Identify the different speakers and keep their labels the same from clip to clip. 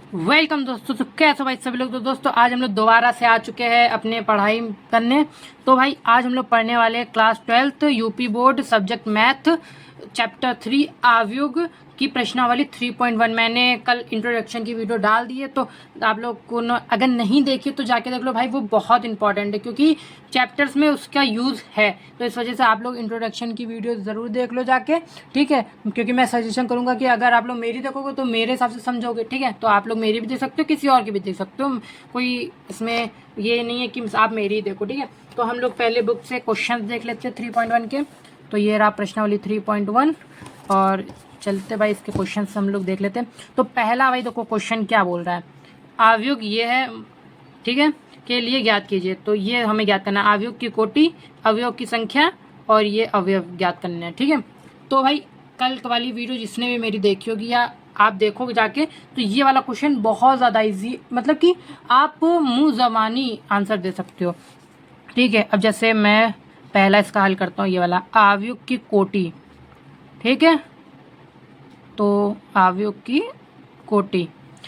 Speaker 1: Welcome दोस्तों। तो कैसे भाई सभी लोग। तो दोस्तों आज हम लोग दोबारा से आ चुके हैं अपने पढ़ाई करने। तो भाई आज हम लोग पढ़ने वाले हैं class 12 UP board subject math chapter 3 आव्यूह की प्रश्नावली 3.1। मैंने कल इंट्रोडक्शन की वीडियो डाल दी है, तो आप लोग को अगर नहीं देखी तो जाके देख लो भाई, वो बहुत इंपॉर्टेंट है क्योंकि चैप्टर्स में उसका यूज़ है। तो इस वजह से आप लोग इंट्रोडक्शन की वीडियो ज़रूर देख लो जाके, ठीक है। क्योंकि मैं सजेशन करूंगा कि अगर आप लोग मेरी देखोगे तो मेरे हिसाब से समझोगे, ठीक है। तो आप लोग मेरी भी देख सकते हो, किसी और की भी देख सकते हो, कोई इसमें ये नहीं है कि आप मेरी ही देखो, ठीक है। तो हम लोग पहले बुक से क्वेश्चन देख लेते हैं 3.1 के। तो ये रहा प्रश्नावली 3.1 और चलते भाई इसके क्वेश्चन हम लोग देख लेते हैं। तो पहला भाई देखो क्वेश्चन क्या बोल रहा है, आव्यूह ये है, ठीक है, के लिए ज्ञात कीजिए। तो ये हमें ज्ञात करना है आव्यूह की कोटि, अवयव की संख्या और ये अवयव ज्ञात करने हैं, ठीक है। तो भाई कल वाली वीडियो जिसने भी मेरी देखी होगी या आप देखोगे जाके, तो ये वाला क्वेश्चन बहुत ज़्यादा इजी, मतलब कि आप मुंह ज़बानी आंसर दे सकते हो, ठीक है। अब जैसे मैं पहला इसका हल करता हूँ, ये वाला आव्यूह की कोटि, ठीक है। तो आव्यूह की कोटि,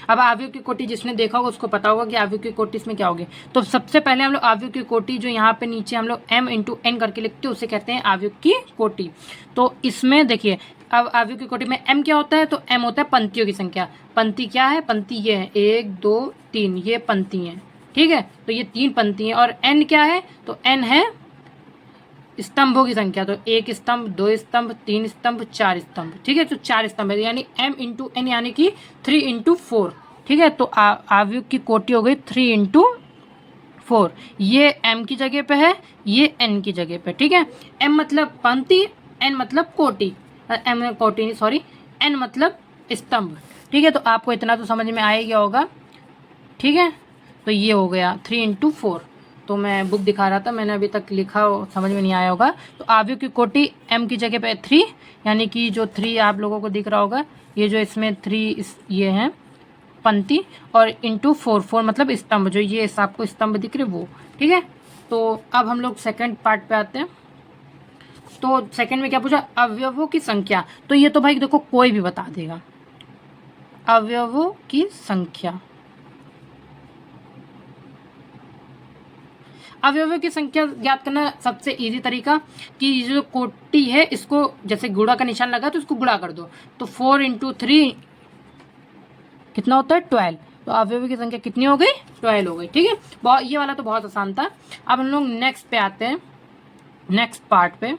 Speaker 1: अब आव्यूह की कोटि जिसने देखा होगा उसको पता होगा कि आव्यूह की कोटि इसमें क्या होगी। तो सबसे पहले हम लोग आव्यूह की कोटि जो यहाँ पे नीचे हम लोग m इंटू n करके लिखते हैं उसे कहते हैं आव्यूह की कोटि। तो इसमें देखिए, अब आव्यूह की कोटि में m क्या होता है, तो m होता है पंक्तियों की संख्या। पंक्ति क्या है, पंक्ति ये है 1 2 3, ये पंक्ति है, ठीक है। तो ये 3 पंक्ति है। और n क्या है, तो n है स्तंभों की संख्या। तो 1 स्तंभ, 2 स्तंभ, 3 स्तंभ, 4 स्तंभ, ठीक है। तो 4 स्तंभ है, यानी m इंटू n यानी कि 3 इंटू 4, ठीक है। तो आव्यूह की कोटि हो गई 3 इंटू 4। ये m की जगह पे है, ये n की जगह पे, ठीक है। m मतलब पंक्ति, n मतलब कोटि, m कोटि नहीं सॉरी, n मतलब स्तंभ, ठीक है। तो आपको इतना तो समझ में आ ही गया होगा, ठीक है। तो ये हो गया 3 इंटू 4। तो मैं बुक दिखा रहा था, मैंने अभी तक लिखा समझ में नहीं आया होगा। तो आव्यूह की कोटि m की जगह पे 3, यानी कि जो 3 आप लोगों को दिख रहा होगा, ये जो इसमें 3 ये हैं पंक्ति, और इंटू 4, 4 मतलब स्तंभ, जो ये आपको स्तंभ दिख रहे वो, ठीक है। तो अब हम लोग सेकंड पार्ट पे आते हैं। तो सेकंड में क्या पूछा, अवयवों की संख्या। तो ये तो भाई देखो कोई भी बता देगा, अवयवों की संख्या। अवयवों की संख्या ज्ञात करना सबसे इजी तरीका कि जो कोटि है इसको जैसे गुणा का निशान लगा तो इसको गुणा कर दो। तो 4 इंटू 3 कितना होता है 12। तो अवयवों की संख्या कितनी हो गई, 12 हो गई, ठीक है। बहुत, ये वाला तो बहुत आसान था। अब हम लोग नेक्स्ट पे आते हैं, नेक्स्ट पार्ट पे।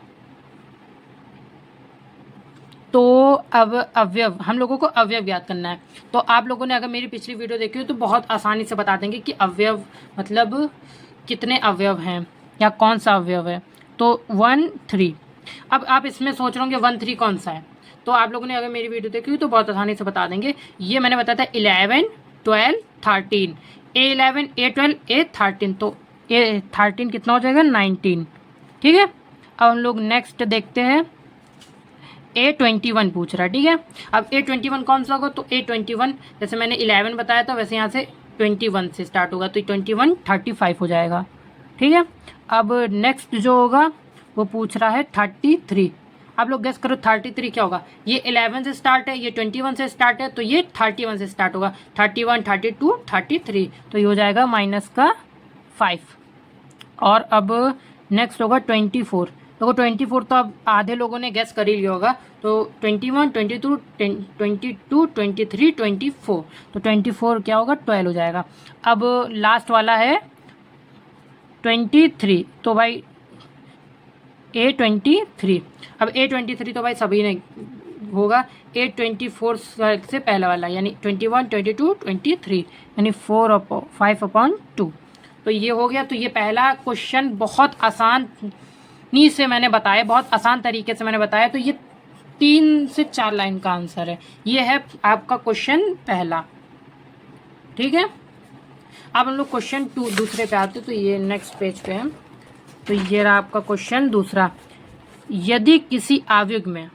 Speaker 1: तो अब अवयव, हम लोगों को अवयव ज्ञात करना है। तो आप लोगों ने अगर मेरी पिछली वीडियो देखी हो तो बहुत आसानी से बता देंगे कि अवयव मतलब कितने अवयव हैं या कौन सा अवयव है। तो 1 3। अब आप इसमें सोच रहे होंगे 1 3 कौन सा है, तो आप लोगों ने अगर मेरी वीडियो देखी हो तो बहुत आसानी से बता देंगे। ये मैंने बताया था 11 12 13, A11 A12 A13, तो A13 कितना हो जाएगा 19, ठीक है। अब हम लोग नेक्स्ट देखते हैं, A21 पूछ रहा है, ठीक है। अब A21 कौन सा होगा, तो A21 जैसे मैंने 11 बताया था वैसे यहाँ से 21 से स्टार्ट होगा, तो 21 35 हो जाएगा, ठीक है। अब नेक्स्ट जो होगा वो पूछ रहा है 33। आप लोग गेस करो 33 क्या होगा। ये 11 से स्टार्ट है, ये 21 से स्टार्ट है, तो ये 31 से स्टार्ट होगा। 31 32 33, तो ये हो जाएगा -5। और अब नेक्स्ट होगा 24। देखो 24 तो अब आधे लोगों ने गेस कर ही लिया होगा। तो 21 22 22 23 24, तो 24 क्या होगा 12 हो जाएगा। अब लास्ट वाला है 23। तो भाई A23। अब A23 तो भाई सभी ने होगा। A24 से पहला वाला यानी 21 22 23, यानी 5/2। तो ये हो गया। तो ये पहला क्वेश्चन बहुत आसान नी से मैंने बताया, बहुत आसान तरीके से मैंने बताया। तो ये 3 से 4 लाइन का आंसर है। ये है आपका क्वेश्चन पहला, ठीक है। अब हम लोग क्वेश्चन 2 दूसरे पे आते, तो ये नेक्स्ट पेज पे है। तो ये रहा आपका क्वेश्चन दूसरा। यदि किसी आव्यूह में,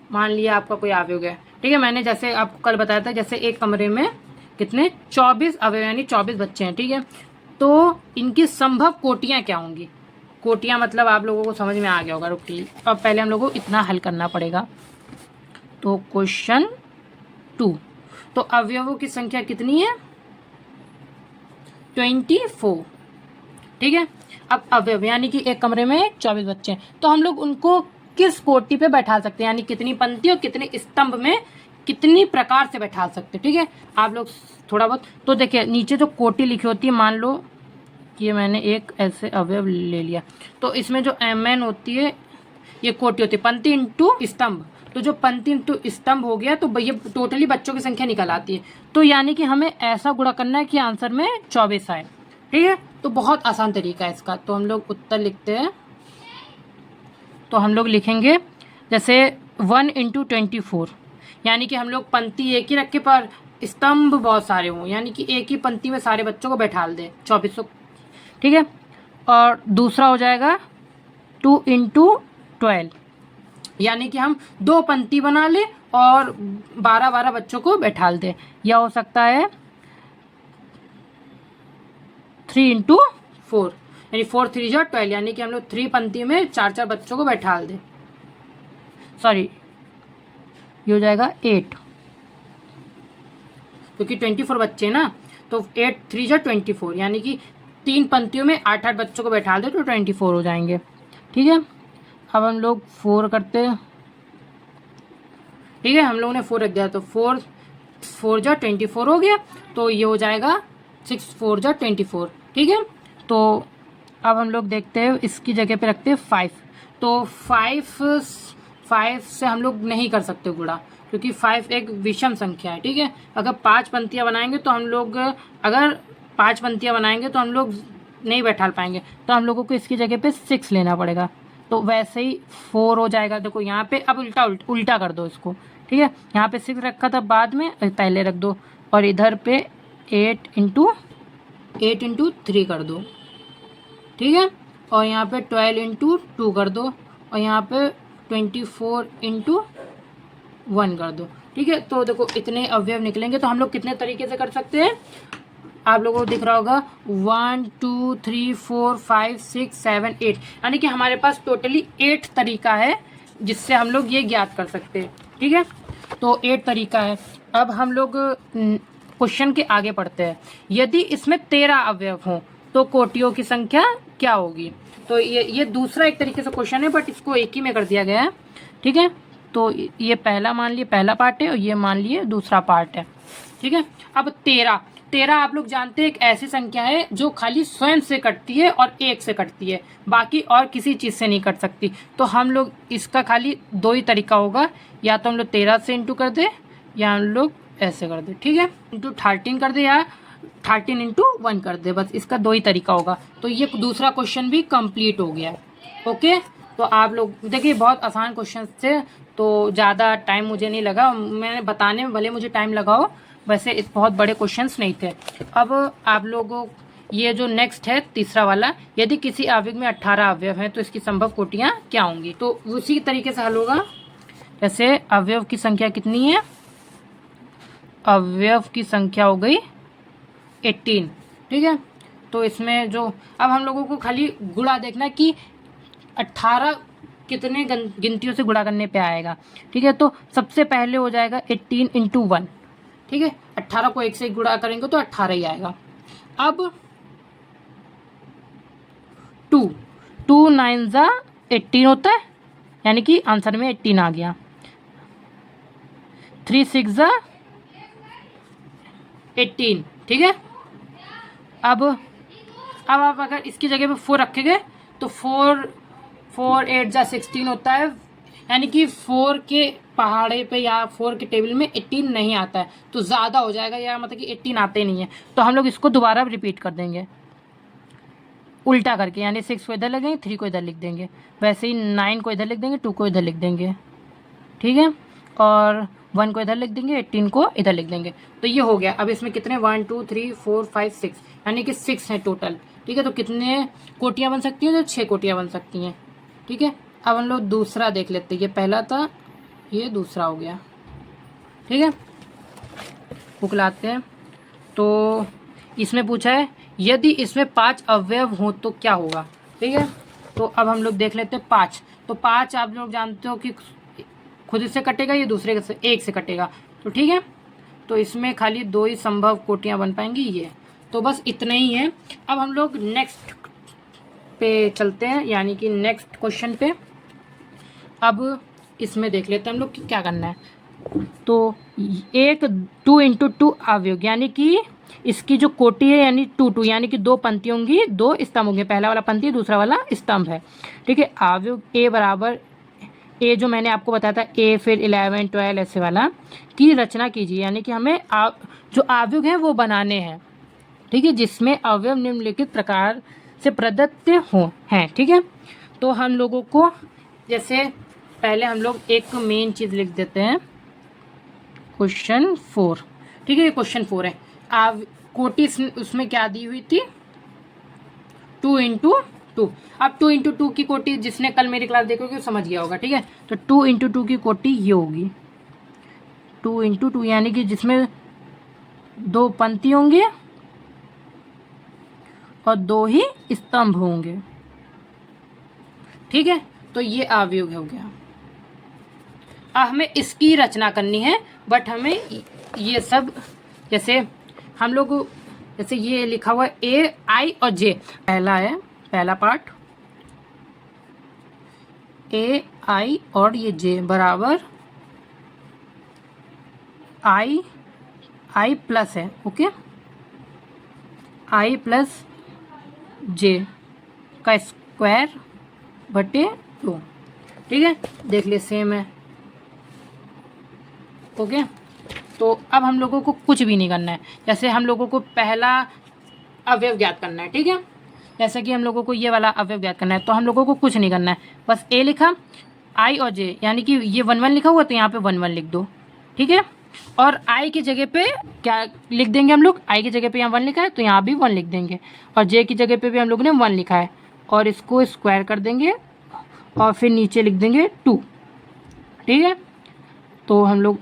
Speaker 1: मान लिया आपका कोई आव्यूह है, ठीक है। मैंने जैसे आपको कल बताया था, जैसे एक कमरे में कितने 24 अवयव यानी 24 बच्चे हैं, ठीक है। तो इनकी संभव कोटियां क्या होंगी। कोटियां मतलब आप लोगों को समझ में आ गया होगा। रुकिए, अब पहले हम लोगों को इतना हल करना पड़ेगा। तो क्वेश्चन 2, तो अवयवों की संख्या कितनी है? 24। ठीक है। अब अवयव यानी कि एक कमरे में 24 बच्चे हैं, तो हम लोग उनको किस कोटि पे बैठा सकते हैं, यानी कितनी पंक्ति और कितने स्तंभ में कितनी प्रकार से बैठा सकते हैं। ठीक है, आप लोग थोड़ा बहुत तो देखिए, नीचे जो कोटि लिखी होती है, मान लो कि मैंने एक ऐसे अवयव ले लिया, तो इसमें जो mn होती है ये कोटि होती है, पंक्ति इंटू स्तंभ। तो जो पंक्ति इंटू स्तंभ हो गया, तो ये टोटली बच्चों की संख्या निकल आती है। तो यानी कि हमें ऐसा गुणा करना है कि आंसर में 24 आए। ठीक है, तो बहुत आसान तरीका है इसका। तो हम लोग उत्तर लिखते हैं, तो हम लोग लिखेंगे जैसे 1 इंटू 24, यानी कि हम लोग पंक्ति एक ही रखे पर स्तंभ बहुत सारे हों, यानी कि एक ही पंक्ति में सारे बच्चों को बैठा दें 2400। ठीक है, और दूसरा हो जाएगा 2 इंटू 12, यानी कि हम 2 पंक्ति बना लें और 12 बच्चों को बैठा दें। या हो सकता है 3 इंटू 4, यानी 4 3 जो 12, यानी कि हम लोग 3 पंक्ति में 4 बच्चों को बैठा दें। सॉरी, ये हो जाएगा 8, क्योंकि 24 बच्चे ना, तो 8 3 जो 24, यानी कि 3 पंक्तियों में 8 बच्चों को बैठा दे तो 24 हो जाएंगे। ठीक है, अब हम लोग 4 करते हैं। ठीक है, हम लोगों ने 4 रख दिया, तो 4 जो 24 हो गया, तो ये हो जाएगा 6 4 जो 24। ठीक है, तो अब हम लोग देखते हैं, इसकी जगह पे रखते हैं 5। तो 5 से हम लोग नहीं कर सकते गुणा, क्योंकि 5 एक विषम संख्या है। ठीक है, अगर 5 पंक्तियाँ बनाएंगे तो हम लोग, अगर 5 पंक्तियाँ बनाएंगे तो हम लोग नहीं बैठा पाएंगे, तो हम लोगों को इसकी जगह पे 6 लेना पड़ेगा। तो वैसे ही 4 हो जाएगा। देखो यहाँ पे अब उल्टा कर दो इसको। ठीक है, यहाँ पे 6 रखा था, बाद में पहले रख दो, और इधर पे 8 इंटू 3 कर दो। ठीक है, और यहाँ पे 12 इंटू 2 कर दो, और यहाँ पे 24 इंटू 1 कर दो। ठीक है, तो देखो इतने अवयव निकलेंगे। तो हम लोग कितने तरीके से कर सकते हैं, आप लोगों को दिख रहा होगा 1 2 3 4 5 6 7 8, यानी कि हमारे पास टोटली 8 तरीका है जिससे हम लोग ये ज्ञात कर सकते हैं। ठीक है, तो 8 तरीका है। अब हम लोग क्वेश्चन के आगे पढ़ते हैं। यदि इसमें 13 अवयव हों तो कोटियों की संख्या क्या होगी? तो ये दूसरा एक तरीके से क्वेश्चन है, बट इसको एक ही में कर दिया गया है। ठीक है, तो ये पहला मान लिए पहला पार्ट है, और ये मान लिए दूसरा पार्ट है। ठीक है, अब 13 आप लोग जानते हैं एक ऐसी संख्या है जो खाली स्वयं से कटती है और 1 से कटती है, बाकी और किसी चीज़ से नहीं कट सकती। तो हम लोग इसका खाली 2 ही तरीका होगा, या तो हम लोग 13 से इंटू कर दे, या हम लोग ऐसे कर दे। ठीक है, इंटू 13 कर दे, या 13 इंटू 1 कर दे, बस इसका 2 ही तरीका होगा। तो ये दूसरा क्वेश्चन भी कंप्लीट हो गया। ओके, तो आप लोग देखिए बहुत आसान क्वेश्चन थे, तो ज़्यादा टाइम मुझे नहीं लगा, मैंने बताने में भले मुझे टाइम लगा हो, वैसे इस बहुत बड़े क्वेश्चंस नहीं थे। अब आप लोगों ये जो नेक्स्ट है तीसरा वाला, यदि किसी आवेग में 18 अवयव हैं तो इसकी संभव कोटियाँ क्या होंगी? तो उसी तरीके से हल होगा। जैसे अवयव की संख्या कितनी है, अवयव की संख्या हो गई 18। ठीक है, तो इसमें जो अब हम लोगों को खाली गुणा देखना है कि 18 कितने गिनतियों से गुणा करने पे आएगा। ठीक है, तो सबसे पहले हो जाएगा 18 इंटू 1। ठीक है, 18 को 1 से गुणा करेंगे तो 18 ही आएगा। अब 2 9 जा 18 होता है, यानी कि आंसर में 18 आ गया। 3 6 जा 18। ठीक है, अब आप अगर इसकी जगह पे 4 रखेंगे तो 4 8 जा 16 होता है, यानी कि 4 के पहाड़े पे या 4 के टेबल में 18 नहीं आता है, तो ज़्यादा हो जाएगा, या मतलब कि 18 आते नहीं है। तो हम लोग इसको दोबारा रिपीट कर देंगे उल्टा करके, यानी 6 को इधर लगेंगे, 3 को इधर लिख देंगे, वैसे ही 9 को इधर लिख देंगे, 2 को इधर लिख देंगे। ठीक है, और 1 को इधर लिख देंगे, 18 को इधर लिख देंगे। तो ये हो गया। अब इसमें कितने 1 2 3 4 5 6, यानी कि 6 हैं टोटल। ठीक है, तो कितने कोटियाँ बन सकती हैं? तो 6 कोटियाँ बन सकती हैं। ठीक है, अब हम लोग दूसरा देख लेते हैं। ये पहला था, ये दूसरा हो गया। ठीक है, बुक लाते हैं। तो इसमें पूछा है यदि इसमें 5 अवयव हो तो क्या होगा? ठीक है, तो अब हम लोग देख लेते हैं 5। तो 5 आप लोग जानते हो कि खुद से कटेगा, ये दूसरे से 1 से कटेगा। तो ठीक है, तो इसमें खाली 2 ही संभव कोटियाँ बन पाएंगी ये। तो बस इतना ही है। अब हम लोग नेक्स्ट पे चलते हैं, यानी कि नेक्स्ट क्वेश्चन पे। अब इसमें देख लेते हैं हम लोग कि क्या करना है। तो एक 2 इंटू 2 अवयव, यानी कि इसकी जो कोटि है यानी 2 2, यानी कि 2 पंक्ति होंगी, 2 स्तंभ होंगे, पहला वाला पंक्ति दूसरा वाला स्तंभ है। ठीक है, अवयव ए बराबर ए जो मैंने आपको बताया था ए, फिर 11 12 ऐसे वाला की रचना कीजिए, यानी कि हमें जो अवयव है वो बनाने हैं। ठीक है, जिसमें अवयव निम्नलिखित प्रकार से प्रदत्त हो हैं। ठीक है, तो हम लोगों को जैसे पहले हम लोग एक मेन चीज़ लिख देते हैं, क्वेश्चन 4। ठीक है, ये क्वेश्चन 4 है। कोटि उसमें क्या दी हुई थी, 2 इंटू 2। अब 2 इंटू 2 की कोटि जिसने कल मेरी क्लास देखी होगी वो समझ गया होगा। ठीक है, तो 2 इंटू 2 की कोटि ये होगी 2 इंटू 2, यानी कि जिसमें 2 पंक्ति होंगे और 2 ही स्तंभ होंगे। ठीक है, तो ये अवयव हो गया। अब हमें इसकी रचना करनी है, बट हमें ये सब जैसे हम लोग जैसे ये लिखा हुआ है ए आई और जे, पहला है पहला पार्ट ए आई और ये जे बराबर आई प्लस है। ओके, आई प्लस जे का स्क्वायर बटे 2। ठीक है, देख ले सेम है। ओके, तो अब हम लोगों को कुछ भी नहीं करना है। जैसे हम लोगों को पहला अवयव ज्ञात करना है। ठीक है, जैसे कि हम लोगों को ये वाला अवयव ज्ञात करना है, तो हम लोगों को कुछ नहीं करना है, बस ए लिखा, आई और जे, यानी कि ये 1 1 लिखा हुआ तो यहाँ पे 1 1 लिख दो। ठीक है, और आई की जगह पे क्या लिख देंगे हम लोग, आई की जगह पे यहाँ 1 लिखा है तो यहाँ भी 1 लिख देंगे, और जे की जगह पे भी हम लोग ने 1 लिखा है, और इसको स्क्वायर कर देंगे और फिर नीचे लिख देंगे 2। ठीक है, तो हम लोग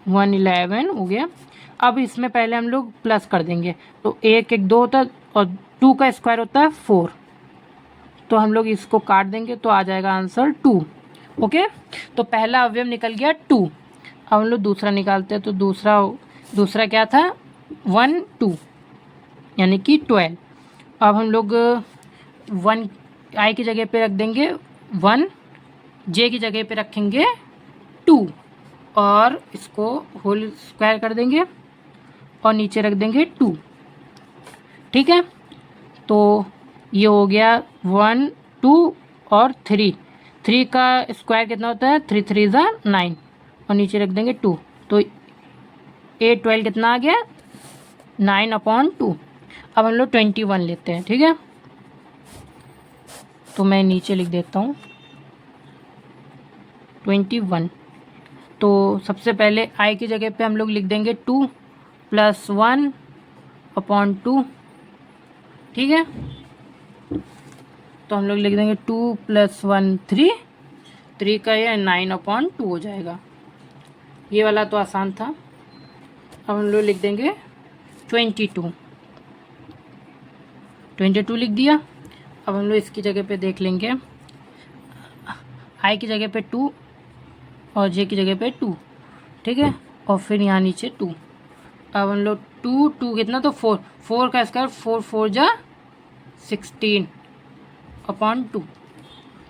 Speaker 1: 111 हो गया। अब इसमें पहले हम लोग प्लस कर देंगे, तो 1 1 2 होता है और 2 का स्क्वायर होता है 4, तो हम लोग इसको काट देंगे तो आ जाएगा आंसर 2। ओके, तो पहला अवयव निकल गया 2। अब हम लोग दूसरा निकालते हैं, तो दूसरा क्या था 1 2, यानी कि 12। अब हम लोग 1 आई की जगह पे रख देंगे 1, जे की जगह पे रखेंगे 2, और इसको होल स्क्वायर कर देंगे और नीचे रख देंगे 2। ठीक है, तो ये हो गया 1 2 और 3 का स्क्वायर कितना होता है 3 3 ज़ा 9, और नीचे रख देंगे 2, तो 8 12 कितना आ गया 9/2। अब हम लोग 21 लेते हैं। ठीक है, तो मैं नीचे लिख देता हूँ 21। तो सबसे पहले आई की जगह पे हम लोग लिख देंगे 2 + 1/2। ठीक है, तो हम लोग लिख देंगे 2 + 1 3 का ये 9/2 हो जाएगा। ये वाला तो आसान था। अब हम लोग लिख देंगे 22 लिख दिया। अब हम लोग इसकी जगह पे देख लेंगे, आई की जगह पे 2 और जे की जगह पे 2। ठीक है, और फिर यहाँ नीचे 2। अब हम लोग 2 कितना, तो 4 का स्क्वायर 4 4 ज़ा 16/2,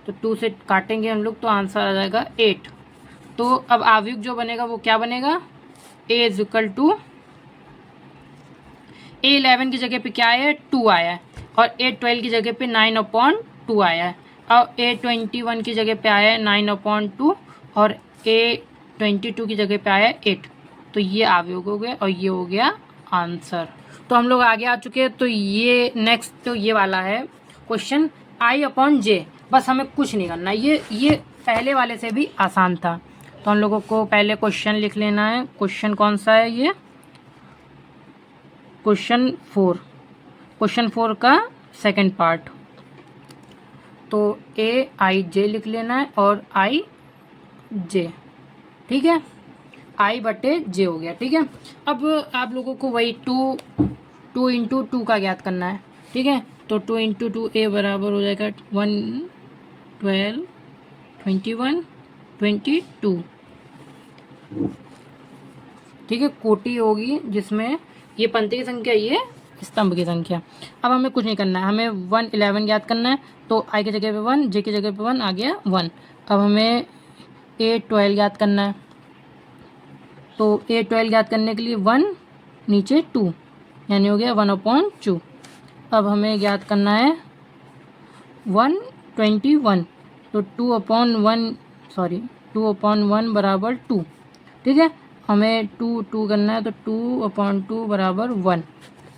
Speaker 1: तो 2 से काटेंगे हम लोग तो आंसर आ जाएगा 8। तो अब आव्यूह जो बनेगा वो क्या बनेगा, a = A11 की जगह पे क्या आया है 2 आया है, और A12 की जगह पे 9/2 आया है, और A21 की जगह पे आया है 9/2, और A22 की जगह पे आया है 8। तो ये आव्यूह हो गए और ये हो गया आंसर। तो हम लोग आगे आ चुके हैं। तो ये नेक्स्ट तो ये वाला है क्वेश्चन I/J, बस हमें कुछ नहीं करना। ये पहले वाले से भी आसान था। तो हम लोगों को पहले क्वेश्चन लिख लेना है। क्वेश्चन कौन सा है, ये क्वेश्चन 4 का सेकंड पार्ट। तो AIJ लिख लेना है और IJ। ठीक है, I/J हो गया। ठीक है, अब आप लोगों को वही 2 × 2 का ज्ञात करना है। ठीक है, तो 2 × 2 A बराबर हो जाएगा 1 12 21 22। ठीक है, कोटि होगी जिसमें ये पंक्ति की संख्या, ये स्तंभ की संख्या। अब हमें कुछ नहीं करना है, हमें 111 याद करना है। तो आई की जगह पे 1, जे की जगह पे 1 आ गया 1। अब हमें A12 याद करना है। तो A12 याद करने के लिए 1 नीचे 2 यानी हो गया 1/2। अब हमें याद करना है 121, तो 2/1 बराबर 2। ठीक है, हमें 2 करना है, तो 2/2 बराबर 1।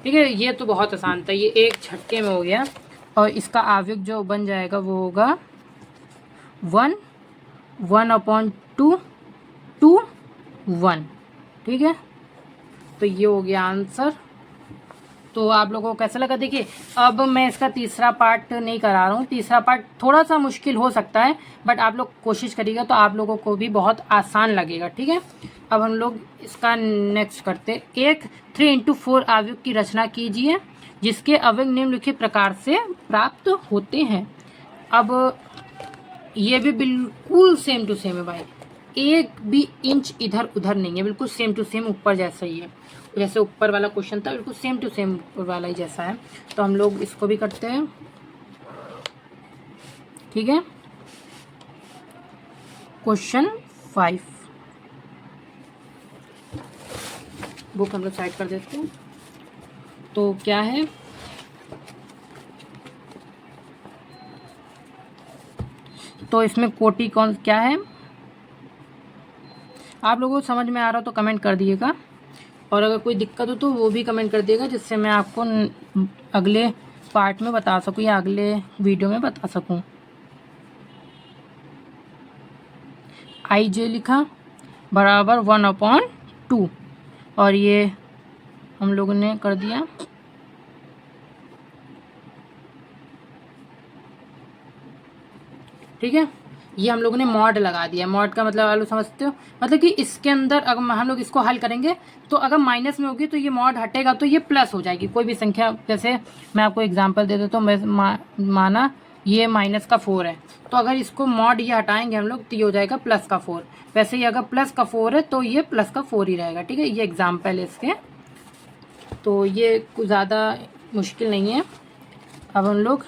Speaker 1: ठीक है, ये तो बहुत आसान था, ये एक झटके में हो गया। और इसका आवयव जो बन जाएगा वो होगा 1, 1/2, 2, 1। ठीक है, तो ये हो गया आंसर। तो आप लोगों को कैसा लगा? देखिए, अब मैं इसका तीसरा पार्ट नहीं करा रहा हूँ। तीसरा पार्ट थोड़ा सा मुश्किल हो सकता है, बट आप लोग कोशिश करिएगा तो आप लोगों को भी बहुत आसान लगेगा। ठीक है, अब हम लोग इसका नेक्स्ट करते। एक 3x4 आव्यूह की रचना कीजिए जिसके अवयव निम्नलिखित प्रकार से प्राप्त होते हैं। अब ये भी बिल्कुल सेम टू सेम है भाई, एक भी इंच इधर उधर नहीं है, बिल्कुल सेम टू सेम ऊपर जैसा ही है। जैसे ऊपर वाला क्वेश्चन था बिल्कुल सेम टू सेम ऊपर वाला ही जैसा है। तो हम लोग इसको भी करते हैं। ठीक है, क्वेश्चन 5 बुक हम लोग साइड कर देते हैं। तो क्या है, तो इसमें कोटि कौन क्या है, आप लोगों को समझ में आ रहा हो तो कमेंट कर दिएगा, और अगर कोई दिक्कत हो तो वो भी कमेंट कर दिएगा, जिससे मैं आपको अगले पार्ट में बता सकूं या अगले वीडियो में बता सकूं। IJ लिखा बराबर 1/2, और ये हम लोगों ने कर दिया। ठीक है, ये हम लोगों ने मॉड लगा दिया। मॉड का मतलब आप लोग समझते हो, मतलब कि इसके अंदर अगर हम लोग इसको हल करेंगे तो अगर माइनस में होगी तो ये मॉड हटेगा तो ये प्लस हो जाएगी। कोई भी संख्या, जैसे मैं आपको एग्जांपल दे देता हूँ, मैं माना ये -4 है, तो अगर इसको मॉड ये हटाएंगे हम लोग तो ये हो जाएगा +4। वैसे ही अगर +4 है तो ये +4 ही रहेगा। ठीक है, ये एग्जाम्पल है इसके, तो ये कुछ ज़्यादा मुश्किल नहीं है। अब हम लोग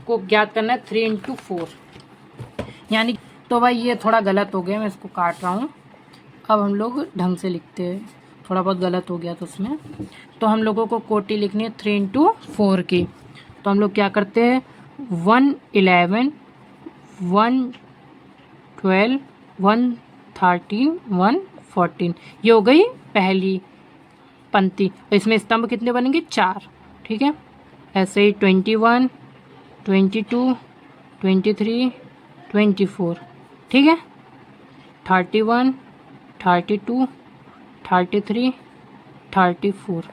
Speaker 1: को ज्ञात करना है 3x4 यानी, तो भाई ये थोड़ा गलत हो गया, मैं इसको काट रहा हूँ। अब हम लोग ढंग से लिखते हैं, थोड़ा बहुत गलत हो गया तो उसमें। तो हम लोगों को कोटि लिखनी है 3x4 की। तो हम लोग क्या करते हैं, 111, 112, 113, 114, ये हो गई पहली पंक्ति। इसमें स्तंभ कितने बनेंगे, 4। ठीक है, ऐसे ही 21, 22, 23, 24। ठीक है, 31, 32, 33, 34।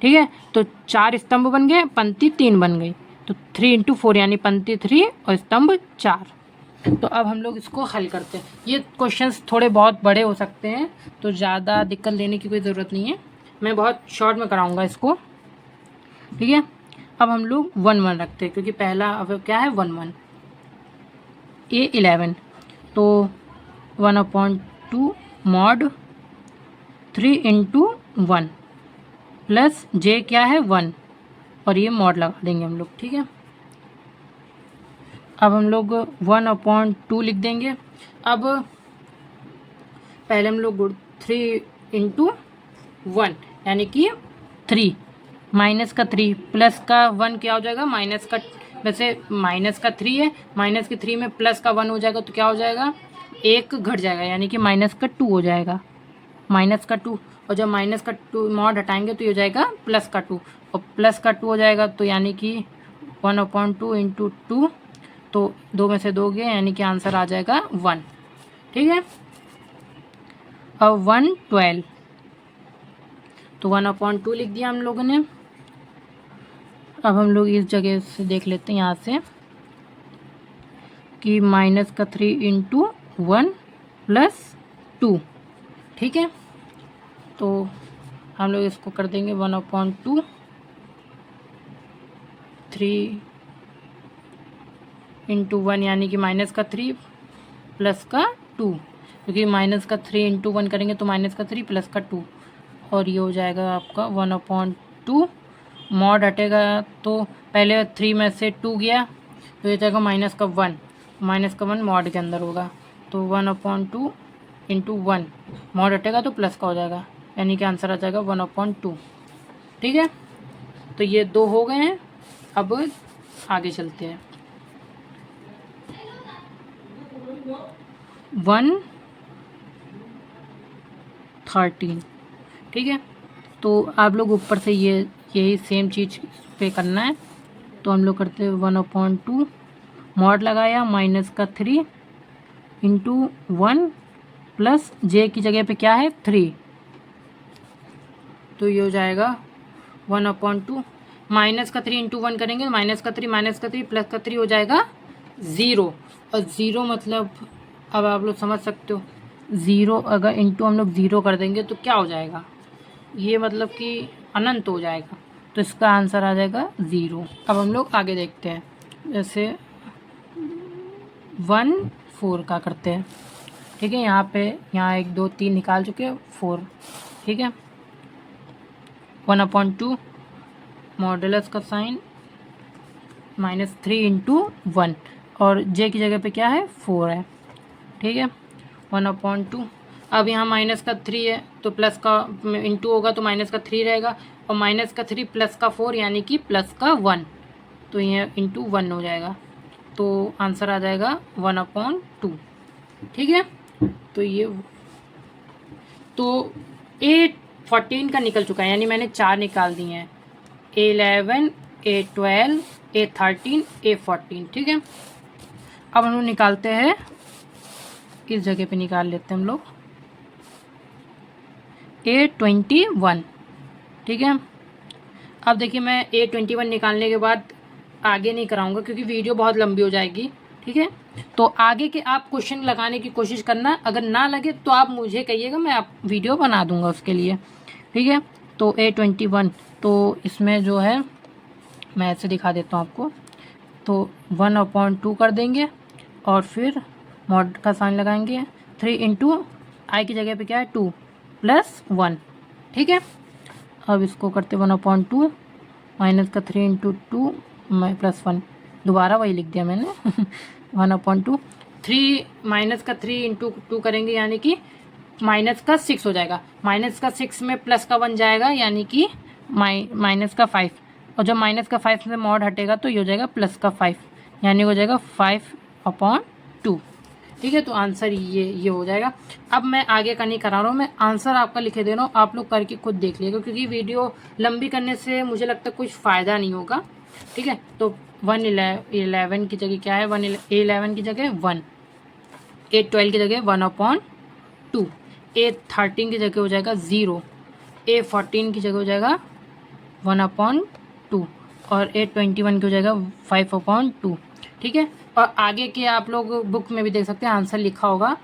Speaker 1: ठीक है, तो 4 स्तंभ बन गए, पंक्ति 3 बन गई। तो 3x4 यानी पंक्ति 3 और स्तंभ 4। तो अब हम लोग इसको हल करते हैं। ये क्वेश्चंस थोड़े बहुत बड़े हो सकते हैं, तो ज़्यादा दिक्कत लेने की कोई ज़रूरत नहीं है, मैं बहुत शॉर्ट में कराऊंगा इसको। ठीक है, अब हम लोग 1 1 रखते हैं, क्योंकि पहला अब क्या है 1 1। A11, तो 1/2 मॉड 3x1 प्लस J क्या है 1, और ये मॉड लगा देंगे हम लोग। ठीक है, अब हम लोग 1/2 लिख देंगे। अब पहले हम लोग 3x1 यानी कि 3 माइनस का 3 प्लस का 1 क्या हो जाएगा, माइनस का, वैसे माइनस का 3 है, माइनस के 3 में प्लस का 1 हो जाएगा तो क्या हो जाएगा, 1 घट जाएगा यानी कि -2 हो जाएगा, -2। और जब -2 मॉड हटाएंगे तो ये हो जाएगा +2, और +2 हो जाएगा तो यानी कि 1/2 × 2, तो 2 में से 2 गए यानी कि आंसर आ जाएगा 1। ठीक है, अब 112, तो 1/2 लिख दिया हम लोगों ने। अब हम लोग इस जगह से देख लेते हैं यहाँ से कि -3 × 1 + 2। ठीक है, तो हम लोग इसको कर देंगे 1/2 3 × 1 यानी कि -3 + 2, क्योंकि -3 × 1 करेंगे तो -3 + 2, और ये हो जाएगा आपका 1/2। मॉड हटेगा तो पहले 3 में से 2 गया तो ये जाएगा -1, -1 मॉड के अंदर होगा, तो 1/2 इंटू 1, मॉड हटेगा तो प्लस का हो जाएगा, यानी कि आंसर आ जाएगा 1/2। ठीक है, तो ये 2 हो गए हैं। अब आगे चलते हैं। 1/13। ठीक है, तो आप लोग ऊपर से यही सेम चीज़ पे करना है। तो हम लोग करते हैं 1/2 मॉड लगाया -3 इंटू 1 प्लस जे की जगह पे क्या है 3, तो ये हो जाएगा 1/2 -3 इंटू 1 करेंगे, -3 प्लस का 3 हो जाएगा 0। और 0 मतलब अब आप लोग समझ सकते हो, 0 अगर इंटू हम लोग 0 कर देंगे तो क्या हो जाएगा, ये मतलब कि अनंत हो जाएगा, तो इसका आंसर आ जाएगा 0। अब हम लोग आगे देखते हैं, जैसे 1/4 का करते हैं। ठीक है, यहाँ 1 2 3 निकाल चुके हैं, 4। ठीक है, 1/2 मॉडुलस का साइन -3 इंटू 1 और जे की जगह पे क्या है 4 है। ठीक है, 1/2। अब यहाँ -3 है तो प्लस का इंटू होगा तो -3 रहेगा, और -3 प्लस का 4 यानी कि +1, तो ये इंटू 1 हो जाएगा, तो आंसर आ जाएगा 1/2। ठीक है, तो ये तो A14 का निकल चुका है, यानी मैंने 4 निकाल दिए हैं, A11 A12 A13 A14। ठीक है, अब हम लोग निकालते हैं, किस जगह पे निकाल लेते हैं हम लोग, A21। ठीक है, अब देखिए मैं A21 निकालने के बाद आगे नहीं कराऊंगा क्योंकि वीडियो बहुत लंबी हो जाएगी। ठीक है, तो आगे के आप क्वेश्चन लगाने की कोशिश करना, अगर ना लगे तो आप मुझे कहिएगा, मैं आप वीडियो बना दूंगा उसके लिए। ठीक है, तो A21, तो इसमें जो है मैं ऐसे दिखा देता हूँ आपको, तो 1/2 कर देंगे और फिर मॉड का साइन लगाएंगे, 3 इंटू आई की जगह पे क्या है 2 प्लस 1। ठीक है, अब इसको करते 1/2 -3 इंटू 2 प्लस 1, दोबारा वही लिख दिया मैंने 1/2 3 इंटू 2 करेंगे यानी कि -6 हो जाएगा, -6 में +1 जाएगा यानी कि -5, और जब -5 से मॉड हटेगा तो ये हो जाएगा +5, यानी हो जाएगा 5/2। ठीक है, तो आंसर ये हो जाएगा। अब मैं आगे का नहीं करा रहा हूँ, मैं आंसर आपका लिखे दे रहा हूँ, आप लोग करके खुद देख लीजिएगा क्योंकि वीडियो लंबी करने से मुझे लगता है कुछ फ़ायदा नहीं होगा। ठीक है, तो 111 की जगह क्या है, A11 की जगह 1, A12 की जगह 1/2, A13 की जगह हो जाएगा 0, A14 की जगह हो जाएगा 1/2 और A21 की हो जाएगा 5/2। ठीक है, और आगे के आप लोग बुक में भी देख सकते हैं, आंसर लिखा होगा।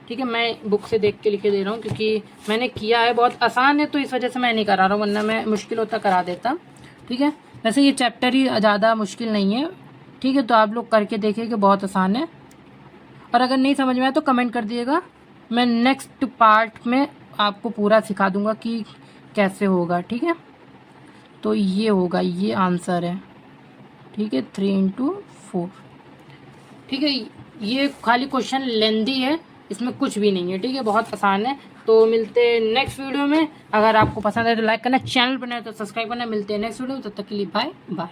Speaker 1: ठीक है, मैं बुक से देख के लिखे दे रहा हूँ क्योंकि मैंने किया है, बहुत आसान है तो इस वजह से मैं नहीं करा रहा हूँ, वरना मैं मुश्किल होता करा देता। ठीक है, वैसे ये चैप्टर ही ज़्यादा मुश्किल नहीं है। ठीक है, तो आप लोग करके देखिए कि बहुत आसान है, और अगर नहीं समझ में आया तो कमेंट कर दिएगा, मैं नेक्स्ट पार्ट में आपको पूरा सिखा दूँगा कि कैसे होगा। ठीक है, तो ये होगा, ये आंसर है। ठीक है, 3 इंटू 4। ठीक है, ये खाली क्वेश्चन लेंदी है, इसमें कुछ भी नहीं है। ठीक है, बहुत आसान है। तो मिलते हैं नेक्स्ट वीडियो में, अगर आपको पसंद है तो लाइक करना, चैनल पर नए तो सब्सक्राइब करना। मिलते हैं नेक्स्ट वीडियो में, तब तक के लिए बाय बाय।